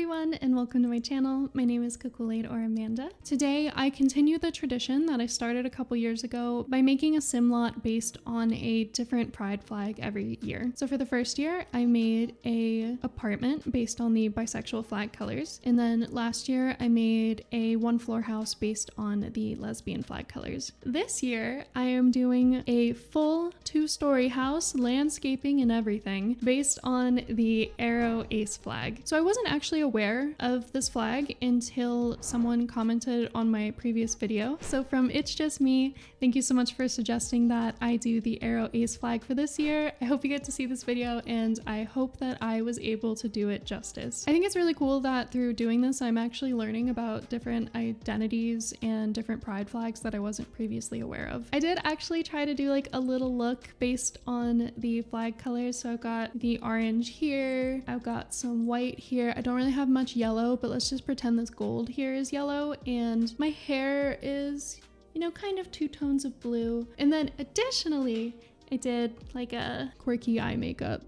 everyone and welcome to my channel. My name is Kkooladepride or Amanda. Today I continue the tradition that I started a couple years ago by making a sim lot based on a different pride flag every year. So for the first year I made a apartment based on the bisexual flag colors, and then last year I made a one floor house based on the lesbian flag colors. This year I am doing a full 2-story house, landscaping and everything, based on the AroAce flag. So I wasn't actually aware of this flag until someone commented on my previous video. So from It's Just Me, thank you so much for suggesting that I do the AroAce flag for this year. I hope you get to see this video and I hope that I was able to do it justice. I think it's really cool that through doing this I'm actually learning about different identities and different pride flags that I wasn't previously aware of. I did actually try to do like a little look based on the flag colors. So I've got the orange here, I've got some white here. I don't really have much yellow, but let's just pretend this gold here is yellow, and my hair is, you know, kind of 2 tones of blue. And then additionally, I did like a quirky eye makeup.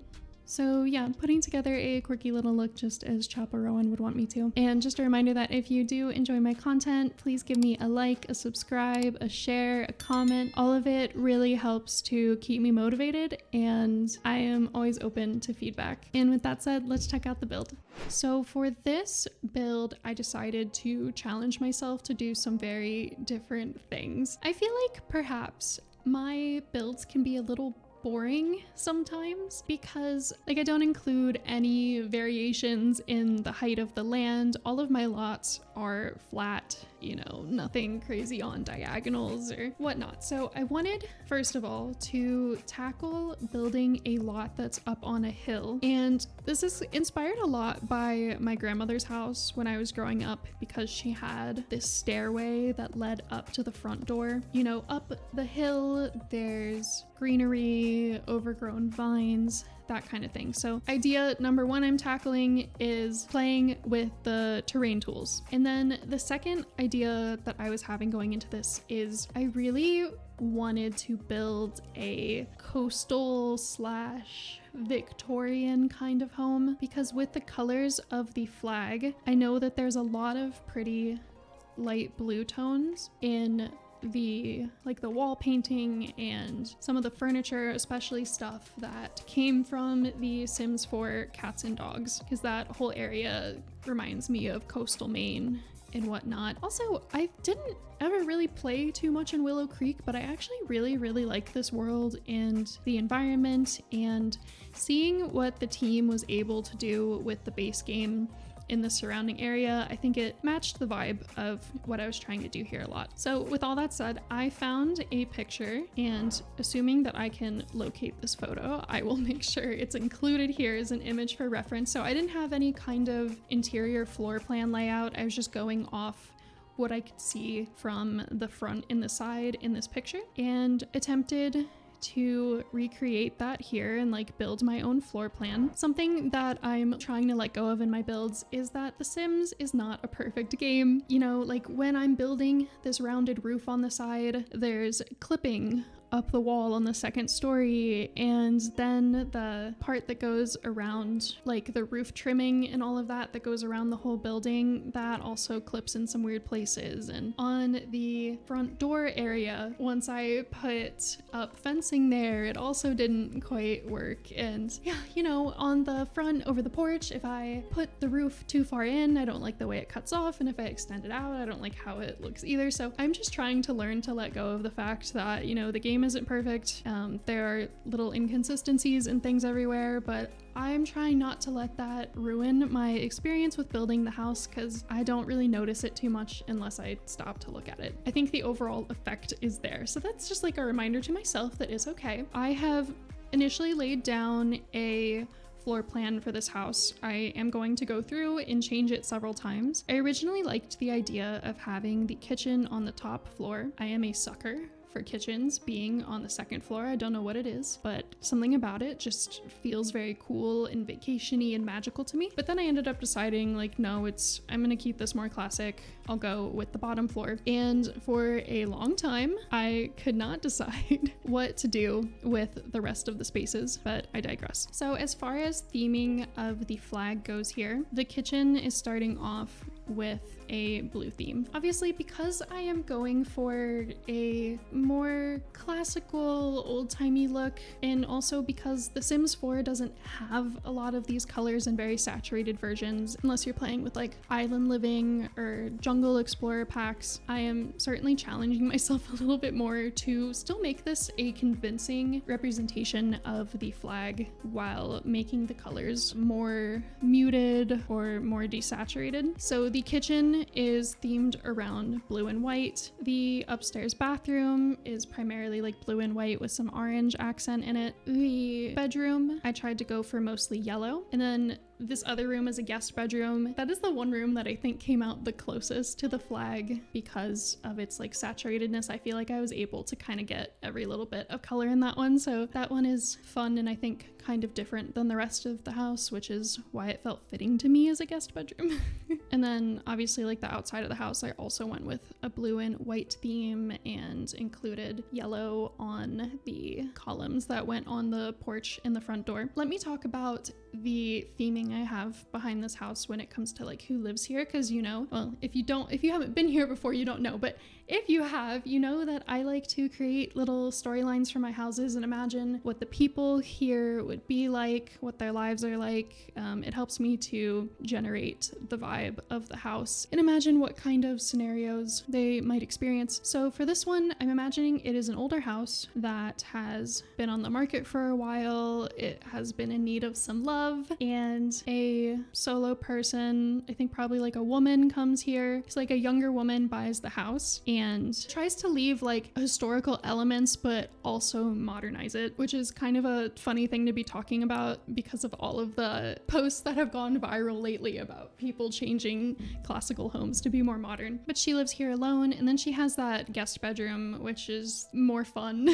So yeah, putting together a quirky little look just as Chopper Rowan would want me to. And just a reminder that if you do enjoy my content, please give me a like, a subscribe, a share, a comment. All of it really helps to keep me motivated, and I am always open to feedback. And with that said, let's check out the build. So for this build, I decided to challenge myself to do some very different things. I feel like perhaps my builds can be a little boring sometimes because like I don't include any variations in the height of the land. All of my lots are flat, you know, nothing crazy on diagonals or whatnot. So I wanted, first of all, to tackle building a lot that's up on a hill. And this is inspired a lot by my grandmother's house when I was growing up, because she had this stairway that led up to the front door. You know, up the hill, there's greenery, overgrown vines, that kind of thing. So idea number 1 I'm tackling is playing with the terrain tools. And then the second idea that I was having going into this is I really wanted to build a coastal / Victorian kind of home, because with the colors of the flag, I know that there's a lot of pretty light blue tones in the wall painting and some of the furniture, especially stuff that came from the Sims 4 cats and dogs, because that whole area reminds me of coastal Maine and whatnot. Also, I didn't ever really play too much in Willow Creek, but I actually really like this world and the environment, and seeing what the team was able to do with the base game in the surrounding area, I think it matched the vibe of what I was trying to do here a lot. So with all that said, I found a picture, and assuming that I can locate this photo, I will make sure it's included here as an image for reference. So I didn't have any kind of interior floor plan layout. I was just going off what I could see from the front and the side in this picture, and attempted to recreate that here and like build my own floor plan. Something that I'm trying to let go of in my builds is that The Sims is not a perfect game. You know, like when I'm building this rounded roof on the side, there's clipping up the wall on the 2nd story, and then the part that goes around like the roof trimming and all of that goes around the whole building, that also clips in some weird places. And on the front door area, once I put up fencing there, it also didn't quite work. And yeah, you know, on the front over the porch, if I put the roof too far in, I don't like the way it cuts off, and if I extend it out, I don't like how it looks either. So I'm just trying to learn to let go of the fact that, you know, the game isn't perfect. There are little inconsistencies and things everywhere, but I'm trying not to let that ruin my experience with building the house, because I don't really notice it too much unless I stop to look at it. I think the overall effect is there. So that's just like a reminder to myself that it's okay. I have initially laid down a floor plan for this house. I am going to go through and change it several times. I originally liked the idea of having the kitchen on the top floor. I am a sucker for kitchens being on the second floor. I don't know what it is, but something about it just feels very cool and vacation-y and magical to me. But then I ended up deciding like, no, I'm gonna keep this more classic. I'll go with the bottom floor. And for a long time, I could not decide what to do with the rest of the spaces, but I digress. So as far as theming of the flag goes here, the kitchen is starting off with a blue theme. Obviously, because I am going for a more classical, old-timey look, and also because The Sims 4 doesn't have a lot of these colors in very saturated versions, unless you're playing with like Island Living or Jungle Explorer packs, I am certainly challenging myself a little bit more to still make this a convincing representation of the flag while making the colors more muted or more desaturated. So the kitchen is themed around blue and white. The upstairs bathroom is primarily like blue and white with some orange accent in it. The bedroom, I tried to go for mostly yellow. And then this other room is a guest bedroom. That is the one room that I think came out the closest to the flag because of its like saturatedness. I feel like I was able to kind of get every little bit of color in that one. So that one is fun and I think kind of different than the rest of the house, which is why it felt fitting to me as a guest bedroom. And then obviously like the outside of the house, I also went with a blue and white theme and included yellow on the columns that went on the porch in the front door. Let me talk about the theming I have behind this house when it comes to like who lives here, because you know, well, if you haven't been here before, you don't know, but if you have, you know that I like to create little storylines for my houses and imagine what the people here would be like, what their lives are like. It helps me to generate the vibe of the house and imagine what kind of scenarios they might experience. So for this one, I'm imagining it is an older house that has been on the market for a while. It has been in need of some love, and a solo person, I think probably like a woman, comes here. It's like a younger woman buys the house and tries to leave like historical elements but also modernize it, which is kind of a funny thing to be talking about because of all of the posts that have gone viral lately about people changing classical homes to be more modern. But she lives here alone, and then she has that guest bedroom, which is more fun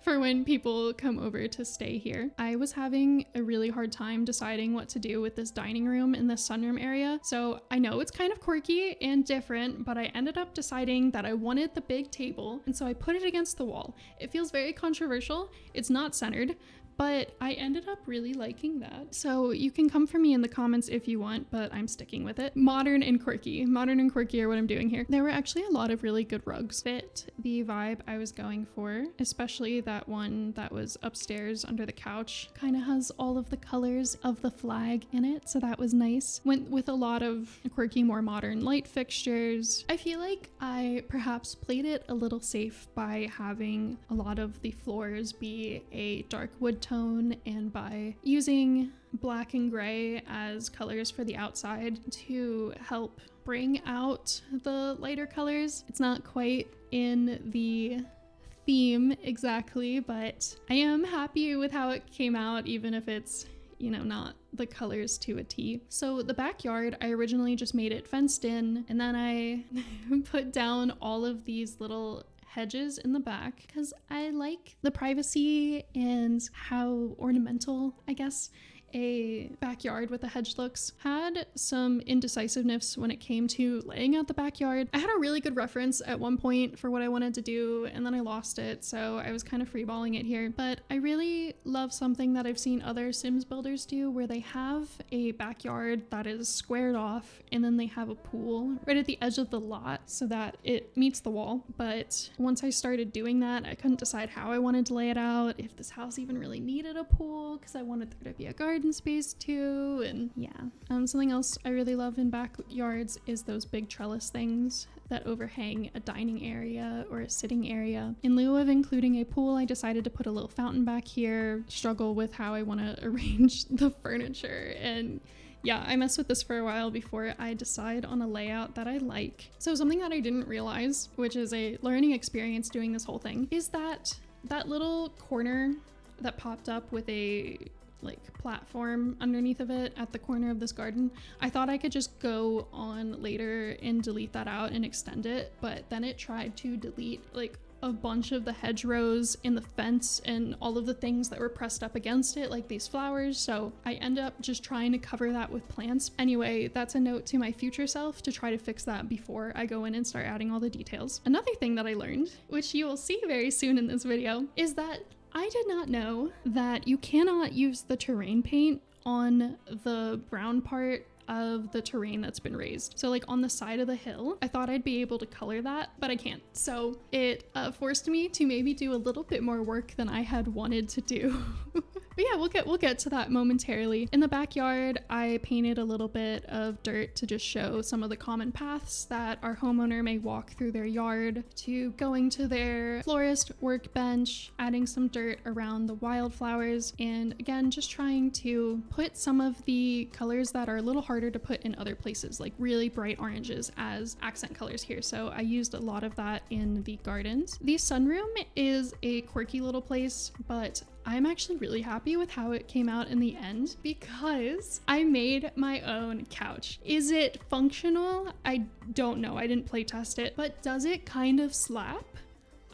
for when people come over to stay here. I was having a really hard time deciding what to do with this dining room in this sunroom area. So I know it's kind of quirky and different, but I ended up deciding that I wanted the big table, and so I put it against the wall. It feels very controversial. It's not centered, but I ended up really liking that. So you can come for me in the comments if you want, but I'm sticking with it. Modern and quirky. Modern and quirky are what I'm doing here. There were actually a lot of really good rugs. Fit the vibe I was going for, especially that one that was upstairs under the couch. Kind of has all of the colors of the flag in it, so that was nice. Went with a lot of quirky, more modern light fixtures. I feel like I perhaps played it a little safe by having a lot of the floors be a dark wood tone and by using black and gray as colors for the outside to help bring out the lighter colors. It's not quite in the theme exactly, but I am happy with how it came out, even if it's, you know, not the colors to a T. So the backyard, I originally just made it fenced in, and then I put down all of these little hedges in the back because I like the privacy and how ornamental, I guess, a backyard with a hedge looks. Had some indecisiveness when it came to laying out the backyard. I had a really good reference at one point for what I wanted to do, and then I lost it, so I was kind of freeballing it here. But I really love something that I've seen other Sims builders do, where they have a backyard that is squared off, and then they have a pool right at the edge of the lot so that it meets the wall. But once I started doing that, I couldn't decide how I wanted to lay it out, if this house even really needed a pool, because I wanted there to be a garden space too. And yeah, something else I really love in backyards is those big trellis things that overhang a dining area or a sitting area. In lieu of including a pool, I decided to put a little fountain back here. Struggle with how I want to arrange the furniture, and yeah, I mess with this for a while before I decide on a layout that I like. So something that I didn't realize, which is a learning experience doing this whole thing, is that little corner that popped up with a like platform underneath of it at the corner of this garden. I thought I could just go on later and delete that out and extend it, but then it tried to delete like a bunch of the hedgerows in the fence and all of the things that were pressed up against it, like these flowers. So I end up just trying to cover that with plants. Anyway, that's a note to my future self to try to fix that before I go in and start adding all the details. Another thing that I learned, which you will see very soon in this video, is that I did not know that you cannot use the terrain paint on the brown part of the terrain that's been raised. So like on the side of the hill, I thought I'd be able to color that, but I can't. So it forced me to maybe do a little bit more work than I had wanted to do. But yeah, we'll get to that momentarily. In the backyard, I painted a little bit of dirt to just show some of the common paths that our homeowner may walk through their yard, to going to their florist workbench, adding some dirt around the wildflowers, and again, just trying to put some of the colors that are a little harder to put in other places, like really bright oranges as accent colors here. So I used a lot of that in the gardens. The sunroom is a quirky little place, but I'm actually really happy with how it came out in the end because I made my own couch. Is it functional? I don't know. I didn't play test it, but does it kind of slap?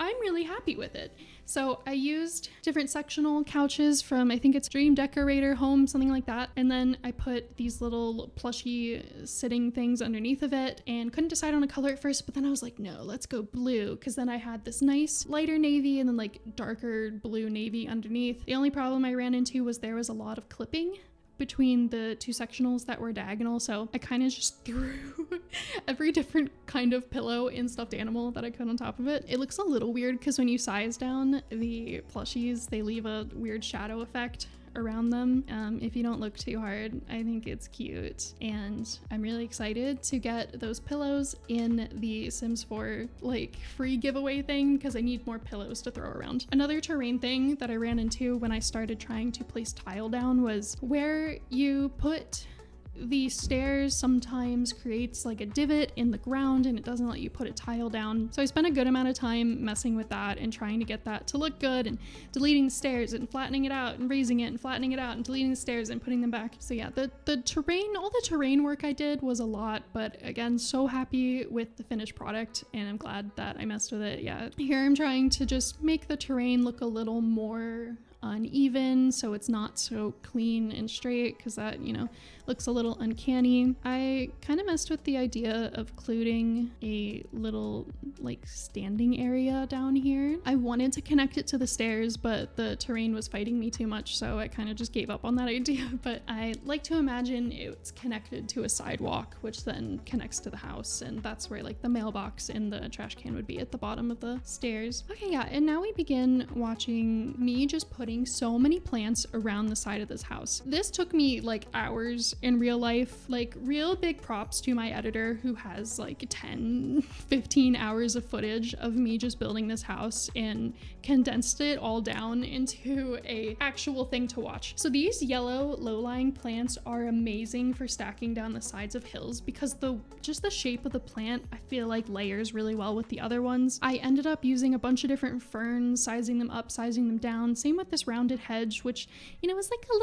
I'm really happy with it. So I used different sectional couches from, I think it's Dream Decorator Home, something like that. And then I put these little plushy sitting things underneath of it and couldn't decide on a color at first, but then I was like, no, let's go blue. Cause then I had this nice lighter navy and then like darker blue navy underneath. The only problem I ran into was there was a lot of clipping between the two sectionals that were diagonal, so I kind of just threw every different kind of pillow and stuffed animal that I could on top of it. It looks a little weird because when you size down the plushies, they leave a weird shadow effect around them. If you don't look too hard, I think it's cute, and I'm really excited to get those pillows in the Sims 4 like free giveaway thing because I need more pillows to throw around. Another terrain thing that I ran into when I started trying to place tile down was where you put the stairs sometimes creates like a divot in the ground and it doesn't let you put a tile down. So I spent a good amount of time messing with that and trying to get that to look good and deleting the stairs and flattening it out and raising it and flattening it out and deleting the stairs and putting them back. So yeah, the terrain, all the terrain work I did was a lot, but again, so happy with the finished product and I'm glad that I messed with it. Yeah, here I'm trying to just make the terrain look a little more uneven so it's not so clean and straight because that, you know, looks a little uncanny. I kind of messed with the idea of including a little like standing area down here. I wanted to connect it to the stairs, but the terrain was fighting me too much, so I kind of just gave up on that idea. But I like to imagine it's connected to a sidewalk, which then connects to the house, and that's where like the mailbox and the trash can would be at the bottom of the stairs. Okay, yeah, and now we begin watching me just putting so many plants around the side of this house. This took me like hours in real life. Like, real big props to my editor who has like 10-15 hours of footage of me just building this house and condensed it all down into a actual thing to watch. So these yellow low-lying plants are amazing for stacking down the sides of hills because just the shape of the plant I feel like layers really well with the other ones. I ended up using a bunch of different ferns, sizing them up, sizing them down. Same with this rounded hedge, which, you know, was like a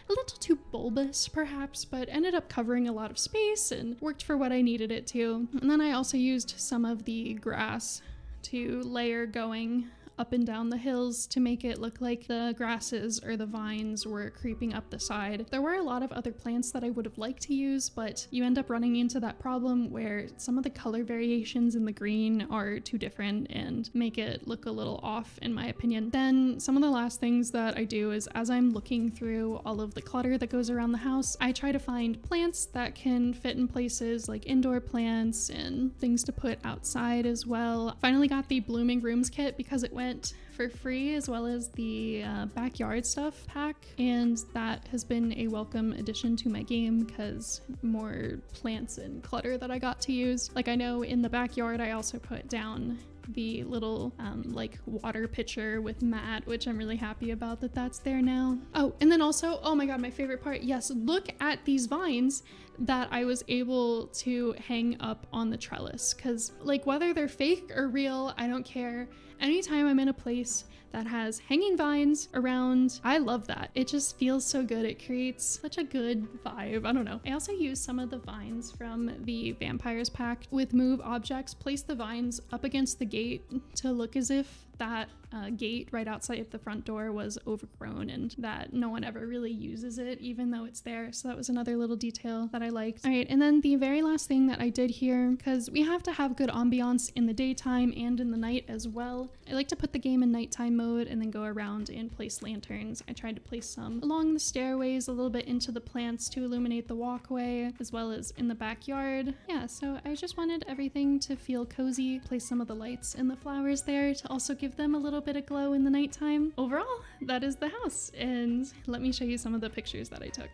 little too bulbous perhaps, but ended up covering a lot of space and worked for what I needed it to. And then I also used some of the grass to layer going up and down the hills to make it look like the grasses or the vines were creeping up the side. There were a lot of other plants that I would have liked to use, but you end up running into that problem where some of the color variations in the green are too different and make it look a little off in my opinion. Then some of the last things that I do is as I'm looking through all of the clutter that goes around the house, I try to find plants that can fit in places like indoor plants and things to put outside as well. Finally got the blooming rooms kit because it went for free, as well as the backyard stuff pack, and that has been a welcome addition to my game because more plants and clutter that I got to use. Like, I know in the backyard I also put down the little like water pitcher with mat, which I'm really happy about that that's there now. Oh, and then also, oh my god, my favorite part, yes, look at these vines. that I was able to hang up on the trellis, because like whether they're fake or real, I don't care. Anytime I'm in a place that has hanging vines around, I love that. It just feels so good. It creates such a good vibe. I don't know. I also used some of the vines from the Vampires pack with Move Objects. Place the vines up against the gate to look as if that gate right outside the front door was overgrown and that no one ever really uses it, even though it's there. So that was another little detail that I liked. All right, and then the very last thing that I did here, because we have to have good ambiance in the daytime and in the night as well, I like to put the game in nighttime mode and then go around and place lanterns. I tried to place some along the stairways, a little bit into the plants to illuminate the walkway, as well as in the backyard. Yeah, so I just wanted everything to feel cozy. Place some of the lights and the flowers there to also give them a little bit of glow in the nighttime. Overall, that is the house, and let me show you some of the pictures that I took.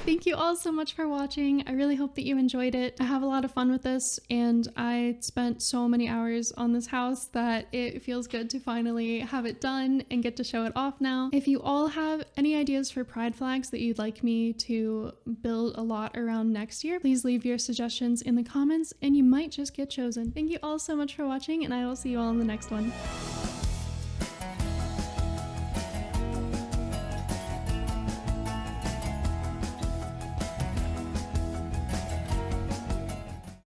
Thank you all so much for watching. I really hope that you enjoyed it. I have a lot of fun with this, and I spent so many hours on this house that it feels good to finally have it done and get to show it off now. If you all have any ideas for pride flags that you'd like me to build a lot around next year, please leave your suggestions in the comments and you might just get chosen. Thank you all so much for watching, and I will see you all in the next one.